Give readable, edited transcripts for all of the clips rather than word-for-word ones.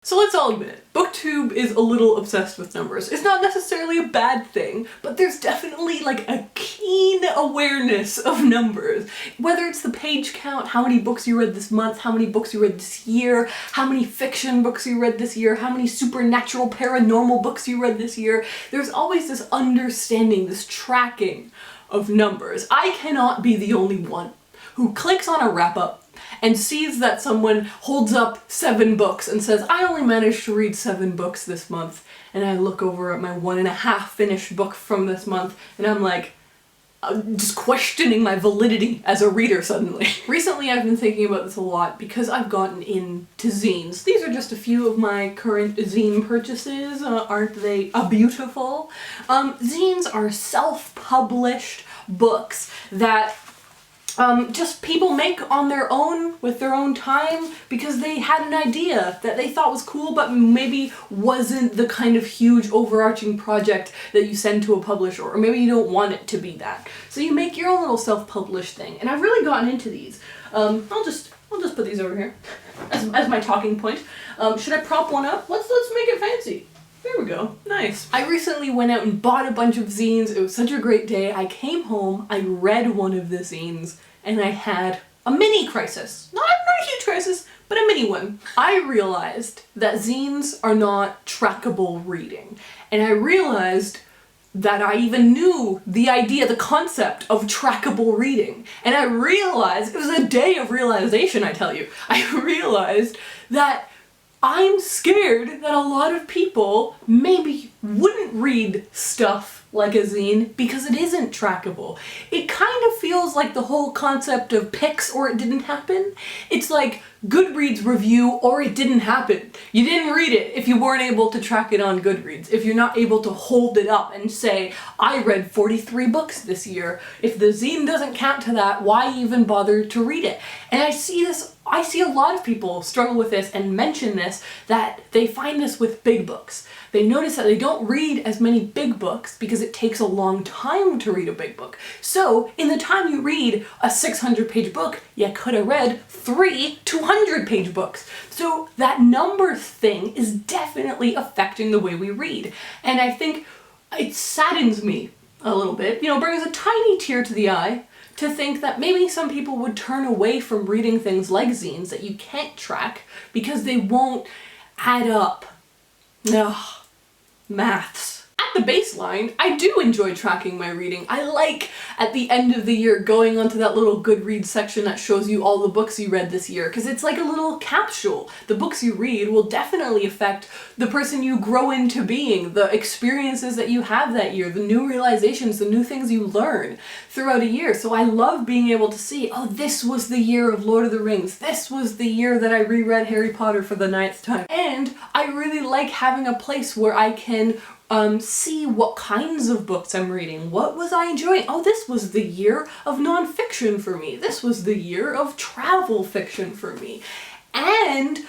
So let's all admit it, BookTube is a little obsessed with numbers. It's not necessarily a bad thing, but there's definitely like a keen awareness of numbers. Whether it's the page count, how many books you read this month, how many books you read this year, how many fiction books you read this year, how many supernatural paranormal books you read this year, there's always this understanding, this tracking of numbers. I cannot be the only one who clicks on a wrap-up and sees that someone holds up 7 books and says, I only managed to read 7 books this month, and I look over at my 1.5 finished book from this month, and I'm like, just questioning my validity as a reader suddenly. Recently I've been thinking about this a lot because I've gotten into zines. These are just a few of my current zine purchases. Aren't they beautiful? Zines are self-published books that just people make on their own, with their own time, because they had an idea that they thought was cool but maybe wasn't the kind of huge overarching project that you send to a publisher, or maybe you don't want it to be that. So you make your own little self-published thing, and I've really gotten into these. I'll just put these over here as my talking point. Should I prop one up? Let's make it fancy. There we go. Nice. I recently went out and bought a bunch of zines. It was such a great day. I came home, I read one of the zines, and I had a mini crisis. Not a huge crisis, but a mini one. I realized that zines are not trackable reading. And I realized that I even knew the idea, the concept of trackable reading. And I realized, it was a day of realization, I tell you. I realized that I'm scared that a lot of people maybe wouldn't read stuff like a zine because it isn't trackable. It kind of feels like the whole concept of pics or it didn't happen. It's like Goodreads review or it didn't happen. You didn't read it if you weren't able to track it on Goodreads. If you're not able to hold it up and say, I read 43 books this year. If the zine doesn't count to that, why even bother to read it? And I see a lot of people struggle with this and mention this, that they find this with big books. They notice that they don't read as many big books because it takes a long time to read a big book. So in the time you read a 600-page book, you could have read 3 200-page books. So that numbers thing is definitely affecting the way we read. And I think it saddens me a little bit, brings a tiny tear to the eye to think that maybe some people would turn away from reading things like zines that you can't track because they won't add up. Ugh. Maths. At the baseline, I do enjoy tracking my reading. I like, at the end of the year, going onto that little Goodreads section that shows you all the books you read this year, because it's like a little capsule. The books you read will definitely affect the person you grow into being, the experiences that you have that year, the new realizations, the new things you learn throughout a year. So I love being able to see, oh, this was the year of Lord of the Rings. This was the year that I reread Harry Potter for the 9th time. And I really like having a place where I can see what kinds of books I'm reading. What was I enjoying? Oh, this was the year of nonfiction for me. This was the year of travel fiction for me. And,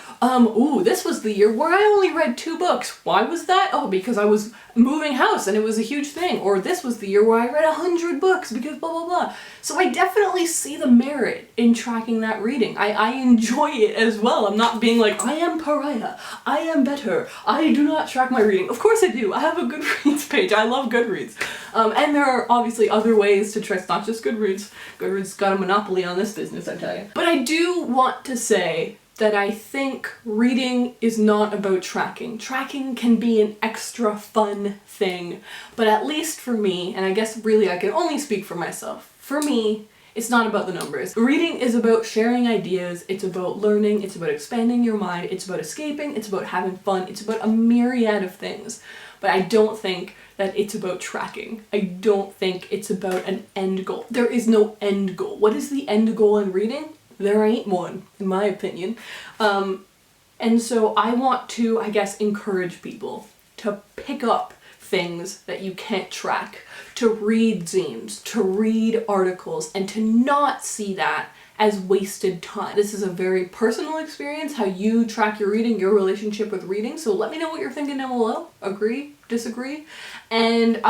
this was the year where I only read 2 books. Why was that? Oh, because I was moving house and it was a huge thing. Or this was the year where I read 100 books because blah, blah, blah. So I definitely see the merit in tracking that reading. I enjoy it as well. I'm not being like, I am pariah. I am better. I do not track my reading. Of course I do. I have a Goodreads page. I love Goodreads. And there are obviously other ways to track. It's not just Goodreads. Goodreads got a monopoly on this business, I tell you. But I do want to say that I think reading is not about tracking. Tracking can be an extra fun thing, but at least for me, and I guess really I can only speak for myself, for me, it's not about the numbers. Reading is about sharing ideas, it's about learning, it's about expanding your mind, it's about escaping, it's about having fun, it's about a myriad of things. But I don't think that it's about tracking. I don't think it's about an end goal. There is no end goal. What is the end goal in reading? There ain't one, in my opinion. And so I want to, I guess, encourage people to pick up things that you can't track, to read zines, to read articles, and to not see that as wasted time. This is a very personal experience, how you track your reading, your relationship with reading, so let me know what you're thinking down below. Agree? Disagree? And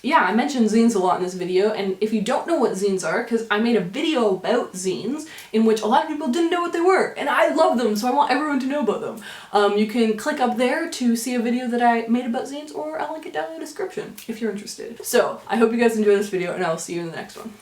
yeah, I mentioned zines a lot in this video, and if you don't know what zines are, because I made a video about zines in which a lot of people didn't know what they were, and I love them, so I want everyone to know about them. You can click up there to see a video that I made about zines, or I'll link it down in the description if you're interested. So, I hope you guys enjoy this video, and I'll see you in the next one.